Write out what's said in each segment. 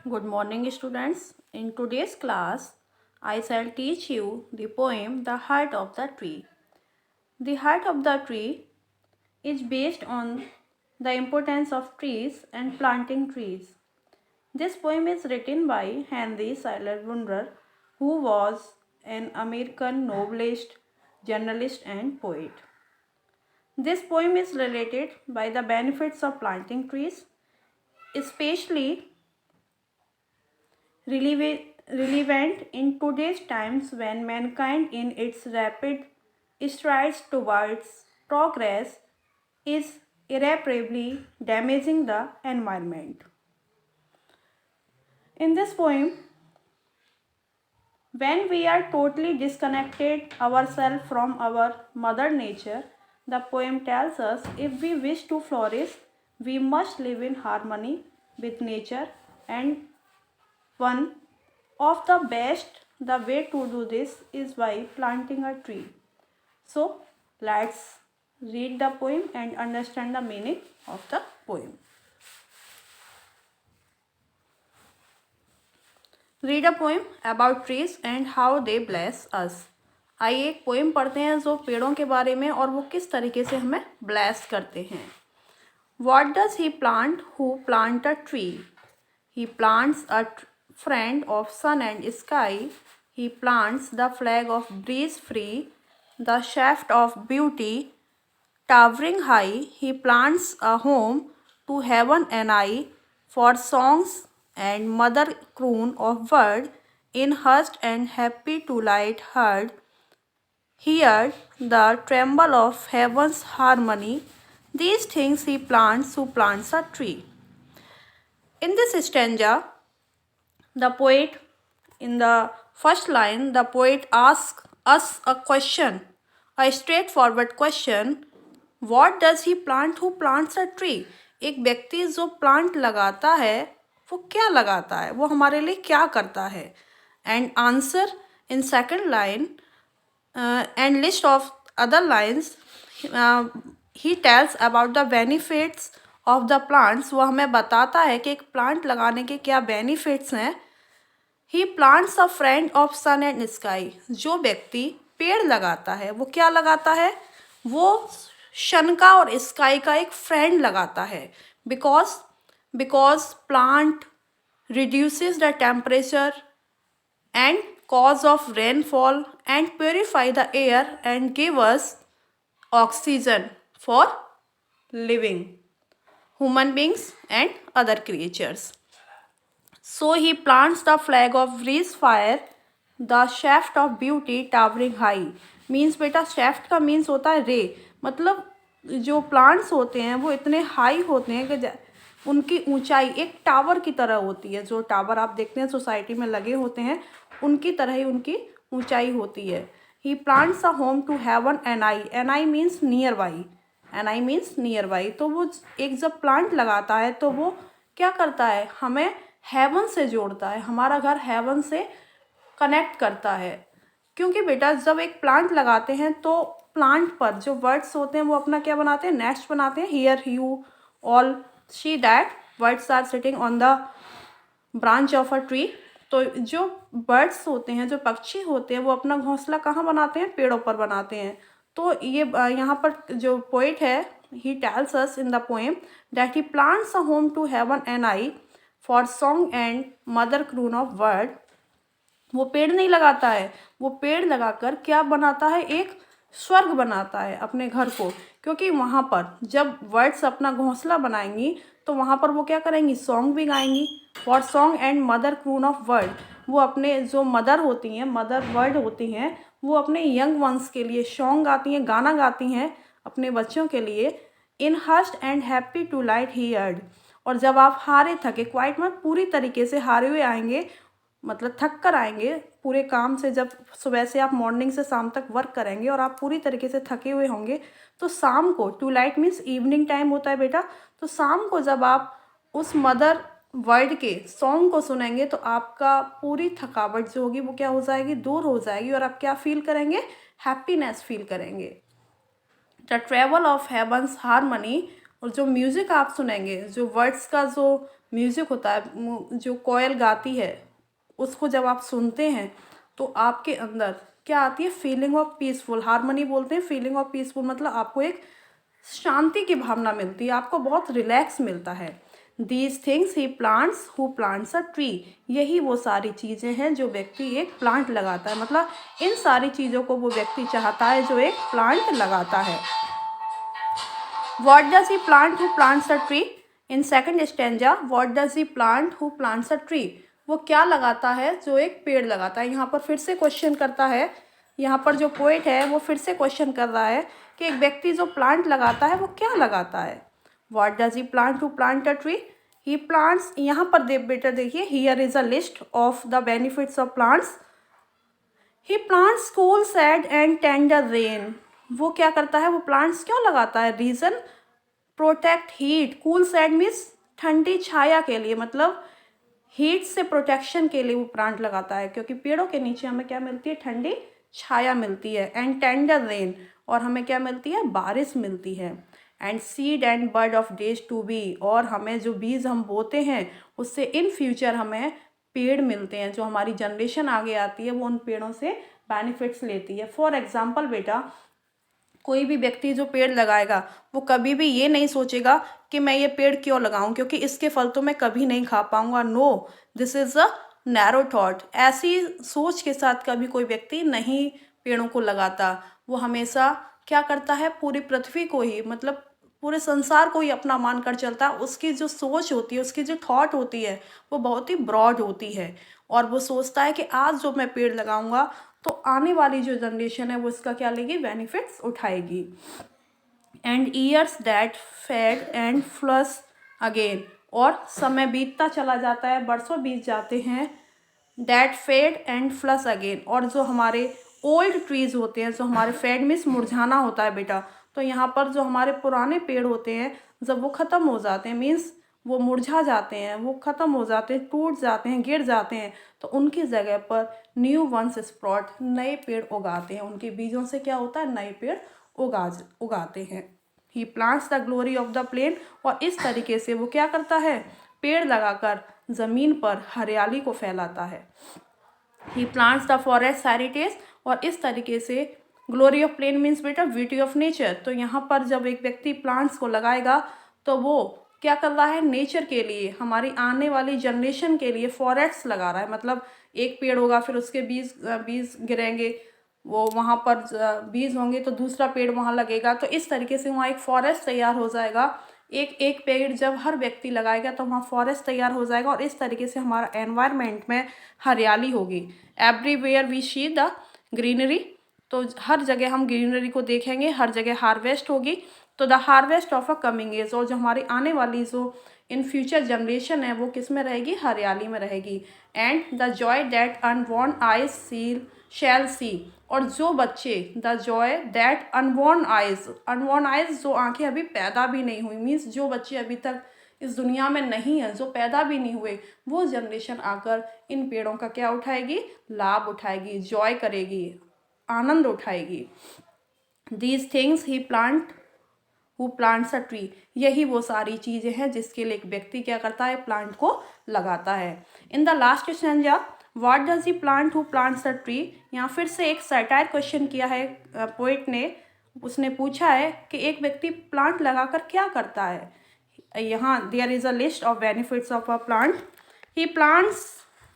Good morning, students. In today's class, I shall teach you the poem The Heart of the Tree. The heart of the tree is based on the importance of trees and planting trees. This poem is written by Henry Siler Wunder, who was an American novelist, journalist, and poet. This poem is related by the benefits of planting trees, especially relevant in today's times when mankind in its rapid strides towards progress is irreparably damaging the environment. In this poem, when we are totally disconnected ourselves from our mother nature, the poem tells us if we wish to flourish, we must live in harmony with nature, and one of the best the way to do this is by planting a tree. So let's read the poem and understand the meaning of the poem. Read a poem about trees and how they bless us. आइए एक poem पढ़ते हैं जो पेड़ों के बारे में और वो किस तरीके से हमें ब्लेस करते हैं. What does he plant who plant a tree? He plants a friend of sun and sky. He plants the flag of breeze free, the shaft of beauty towering high. He plants a home to heaven and I, for songs and mother croon of word, in hushed and happy twilight heard. Hear the tremble of heaven's harmony. These things he plants who plants a tree. In this stanza, the poet, in the first line, the poet asks us a question, a straightforward question. What does he plant who plants a tree? एक व्यक्ति जो plant लगाता है वो क्या लगाता है, वो हमारे लिए क्या करता है. And answer in second line and list of other lines, he tells about the benefits of the plants. वो हमें बताता है कि एक प्लांट लगाने के क्या बेनिफिट्स हैं. He plants a friend of sun and sky. जो व्यक्ति पेड़ लगाता है वो क्या लगाता है, वो सन का और स्काई का एक फ्रेंड लगाता है. Because plant reduces the temperature and cause of rainfall and purify the air and give us oxygen for living human beings and other creatures. So he plants the flag of breeze fire, the shaft of beauty towering high. Means बेटा shaft का means होता है रे, मतलब जो plants होते हैं वो इतने हाई होते हैं कि उनकी ऊंचाई एक टावर की तरह होती है. जो टावर आप देखते हैं सोसाइटी में लगे होते हैं उनकी तरह ही उनकी ऊंचाई होती है. He plants a home to heaven anigh. Anigh means near by. Anigh means near by. तो वो एक जब प्लांट लगाता है तो वो क्या करता है, हमें हेवन से जोड़ता है, हमारा घर हेवन से कनेक्ट करता है. क्योंकि बेटा जब एक प्लांट लगाते हैं तो प्लांट पर जो बर्ड्स होते हैं वो अपना क्या बनाते हैं, नेस्ट बनाते हैं. Here you all see that birds are sitting on the branch of a tree. तो जो बर्ड्स होते हैं, जो पक्षी होते हैं, वो अपना घोंसला कहाँ बनाते हैं, पेड़ों पर बनाते हैं. तो ये यहाँ पर जो पोइट है, he tells us in the poem that he plants a home to heaven and I, for song and mother croon of word. वो पेड़ नहीं लगाता है, वो पेड़ लगाकर क्या बनाता है, एक स्वर्ग बनाता है अपने घर को. क्योंकि वहाँ पर जब वर्ड्स अपना घोंसला बनाएंगी तो वहाँ पर वो क्या करेंगी, सॉन्ग भी गाएंगी. For song and mother croon of word. वो अपने जो मदर होती हैं, मदर वर्ड होती हैं, वो अपने यंग वंस के लिए सॉन्ग गाती हैं, गाना गाती हैं अपने बच्चों के लिए. In hushed and happy twilight heard. और जब आप हारे थके, क्वाइट में पूरी तरीके से हारे हुए आएंगे, मतलब थक कर आएंगे पूरे काम से. जब सुबह से आप मॉर्निंग से शाम तक वर्क करेंगे और आप पूरी तरीके से थके हुए होंगे, तो शाम को, twilight means evening time होता है बेटा, तो शाम को जब आप उस मदर वर्ड के सॉन्ग को सुनेंगे तो आपका पूरी थकावट जो होगी वो क्या हो जाएगी, दूर हो जाएगी. और आप क्या फील करेंगे, हैप्पीनेस फील करेंगे. The treble of heaven's harmony. और जो म्यूज़िक आप सुनेंगे, जो वर्ड्स का जो म्यूज़िक होता है, जो कोयल गाती है, उसको जब आप सुनते हैं तो आपके अंदर क्या आती है, फीलिंग ऑफ पीसफुल। हारमोनी बोलते हैं फीलिंग ऑफ पीसफुल, मतलब आपको एक शांति की भावना मिलती है, आपको बहुत रिलैक्स मिलता है। These things he plants who plants a tree, यही वो सारी चीज़ें हैं जो व्यक्ति एक प्लांट लगाता है, मतलब इन सारी चीज़ों को वो व्यक्ति चाहता है जो एक प्लांट लगाता है। What does he plant who plants a tree? In second stanza, what does he plant who plants a tree? वो क्या लगाता है जो एक पेड़ लगाता है। यहाँ पर फिर से क्वेश्चन करता है, यहाँ पर जो पोएट है वो फिर से क्वेश्चन कर रहा है कि एक व्यक्ति जो प्लांट लगाता है वो क्या लगाता है। What does he plant to plant a tree? He plants, यहाँ पर बेटा देखिए, here is a list of the benefits of plants. He plants cool shade and tender rain. वो क्या करता है, वो प्लांट्स क्यों लगाता है। Reason, protect heat, cool shade means ठंडी छाया के लिए, मतलब हीट से प्रोटेक्शन के लिए वो प्लांट लगाता है, क्योंकि पेड़ों के नीचे हमें क्या मिलती है, ठंडी छाया मिलती है। एंड टेंडर रेन, और हमें क्या मिलती है, बारिश मिलती है। And seed and bird of days to be, और हमें जो बीज हम बोते हैं उससे इन फ्यूचर हमें पेड़ मिलते हैं, जो हमारी जनरेशन आगे आती है वो उन पेड़ों से बेनिफिट्स लेती है। फॉर एग्जाम्पल बेटा, कोई भी व्यक्ति जो पेड़ लगाएगा वो कभी भी ये नहीं सोचेगा कि मैं ये पेड़ क्यों लगाऊं, क्योंकि इसके फल तो मैं कभी नहीं खा पाऊंगा। No, this is a narrow thought. ऐसी सोच के साथ कभी कोई व्यक्ति नहीं पेड़ों को लगाता। वो हमेशा क्या करता है, पूरी पृथ्वी को ही, मतलब पूरे संसार को ही अपना मानकर चलता है। उसकी जो सोच होती है, उसकी जो थॉट होती है वो बहुत ही ब्रॉड होती है, और वो सोचता है कि आज जो मैं पेड़ लगाऊंगा तो आने वाली जो जनरेशन है वो इसका क्या लेगी, बेनिफिट्स उठाएगी। And years that fade and flush again, और समय बीतता चला जाता है, बरसों बीत जाते हैं। That fade and flush again, और जो हमारे ओल्ड ट्रीज होते हैं, जो हमारे फेड मीन्स मुरझाना होता है बेटा, तो यहाँ पर जो हमारे पुराने पेड़ होते हैं जब वो ख़त्म हो जाते हैं, मीन्स वो मुरझा जाते हैं, वो ख़त्म हो जाते हैं, टूट जाते हैं, गिर जाते हैं, तो उनकी जगह पर न्यू वंस स्प्रॉट, नए पेड़ उगाते हैं। उनके बीजों से क्या होता है, नए पेड़ उगाते हैं। He plants the glory of the plain, और इस तरीके से वो क्या करता है, पेड़ लगाकर ज़मीन पर हरियाली को फैलाता है। He plants the forest heritage, और इस तरीके से ग्लोरी ऑफ प्लेन मीन्स बेटा ब्यूटी ऑफ नेचर। तो यहाँ पर जब एक व्यक्ति प्लांट्स को लगाएगा तो वो क्या कर रहा है, नेचर के लिए, हमारी आने वाली जनरेशन के लिए फॉरेस्ट लगा रहा है। मतलब एक पेड़ होगा, फिर उसके बीज गिरेंगे, वो वहाँ पर बीज होंगे तो दूसरा पेड़ वहाँ लगेगा, तो इस तरीके से वहाँ एक फॉरेस्ट तैयार हो जाएगा। एक एक पेड़ जब हर व्यक्ति लगाएगा तो वहाँ फॉरेस्ट तैयार हो जाएगा, और इस तरीके से हमारा एनवायरनमेंट में हरियाली होगी। Everywhere we see the greenery, तो हर जगह हम ग्रीनरी को देखेंगे, हर जगह हार्वेस्ट होगी। तो the harvest of a coming age, और जो हमारी आने वाली जो इन फ्यूचर जनरेशन है वो किस में रहेगी, हरियाली में रहेगी। And the joy that unborn eyes shall see, और जो बच्चे, the joy that unborn eyes जो आंखें अभी पैदा भी नहीं हुई, मीन्स जो बच्चे अभी तक इस दुनिया में नहीं है, जो पैदा भी नहीं हुए, वो जनरेशन आकर इन पेड़ों का क्या उठाएगी, लाभ उठाएगी, जॉय करेगी, आनंद उठाएगी। These things he plant who plants a tree, यही वो सारी चीज़ें हैं जिसके लिए एक व्यक्ति क्या करता है, प्लांट को लगाता है। In the last stanza, what does he plant who plants a tree, यहाँ फिर से एक सैटायर क्वेश्चन किया है पोइट ने। उसने पूछा है कि एक व्यक्ति प्लांट लगाकर क्या करता है। यहाँ there is a list of benefits of a plant. He plants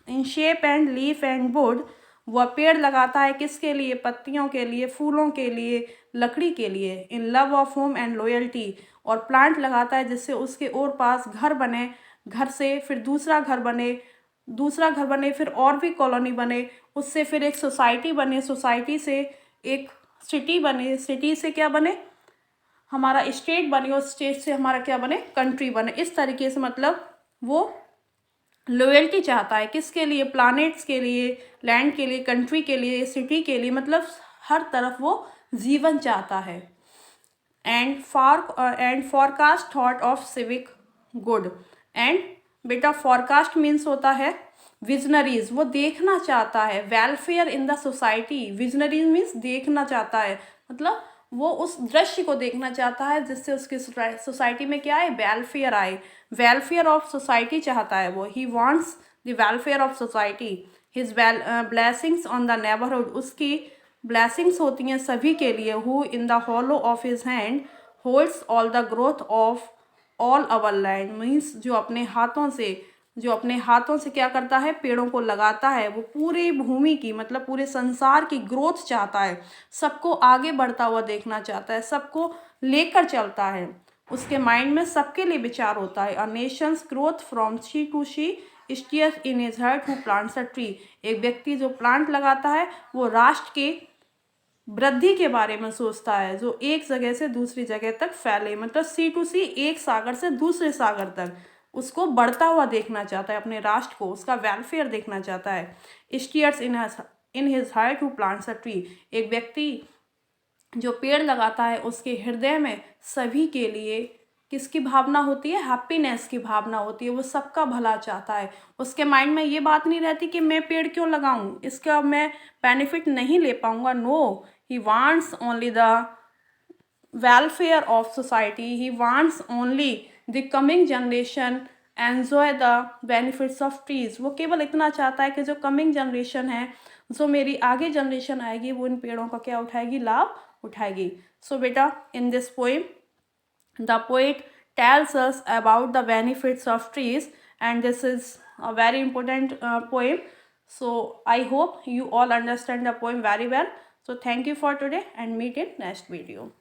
in shape and leaf and wood, वह पेड़ लगाता है किसके लिए, पत्तियों के लिए, फूलों के लिए, लकड़ी के लिए। In love of home and loyalty, और प्लांट लगाता है जिससे उसके और पास घर बने, घर से फिर दूसरा घर बने, फिर और भी कॉलोनी बने, उससे फिर एक सोसाइटी बने, सोसाइटी से एक सिटी बने, सिटी से क्या बने, हमारा स्टेट बने, और स्टेट से हमारा क्या बने, कंट्री बने। इस तरीके से मतलब वो लॉयल्टी चाहता है किसके लिए, प्लैनेट्स के लिए, लैंड के लिए, कंट्री के लिए, सिटी के लिए, मतलब हर तरफ वो जीवन चाहता है। And forecast thought of civic good, and बेटा फॉरकास्ट मीन्स होता है विजनरीज, वो देखना चाहता है welfare in the society. Visionaries means देखना चाहता है, मतलब वो उस दृश्य को देखना चाहता है जिससे उसकी सोसाइटी में क्या आए, वेलफेयर आए, वेलफेयर ऑफ सोसाइटी चाहता है वो। He wants the welfare of society. His blessings on the neighbourhood, उसकी ब्लेसिंग्स होती हैं सभी के लिए। Who in the hollow of his hand holds all the growth of all our land, means जो अपने हाथों से क्या करता है, पेड़ों को लगाता है, वो पूरी भूमि की मतलब पूरे संसार की ग्रोथ चाहता है, सबको आगे बढ़ता हुआ देखना चाहता है, सबको लेकर चलता है। उसके माइंड में सबके लिए विचार होता है। A nation's growth from she to she steers in his heart who plants a tree, एक व्यक्ति जो प्लांट लगाता है वो राष्ट्र के वृद्धि के बारे में सोचता है, जो एक जगह से दूसरी जगह तक फैले, मतलब सी टू सी, एक सागर से दूसरे सागर तक उसको बढ़ता हुआ देखना चाहता है, अपने राष्ट्र को, उसका वेलफेयर देखना चाहता है। Stairs in his heart who plants a tree, एक व्यक्ति जो पेड़ लगाता है उसके हृदय में सभी के लिए किसकी भावना होती है, हैप्पीनेस की भावना होती है, वो सबका भला चाहता है। उसके माइंड में ये बात नहीं रहती कि मैं पेड़ क्यों लगाऊं, इसका मैं बेनिफिट नहीं ले पाऊंगा। No, he wants only the welfare of society. He wants only the coming generation enjoy the benefits of trees. वो केवल इतना चाहता है कि जो कमिंग जनरेशन है, जो मेरी आगे जनरेशन आएगी, वो इन पेड़ों का क्या उठाएगी, लाभ उठाएगी। सो बेटा, in this poem the poet tells us about the benefits of trees, and this is a very important poem. So I hope you all understand the poem very well. So thank you for today and meet in next video.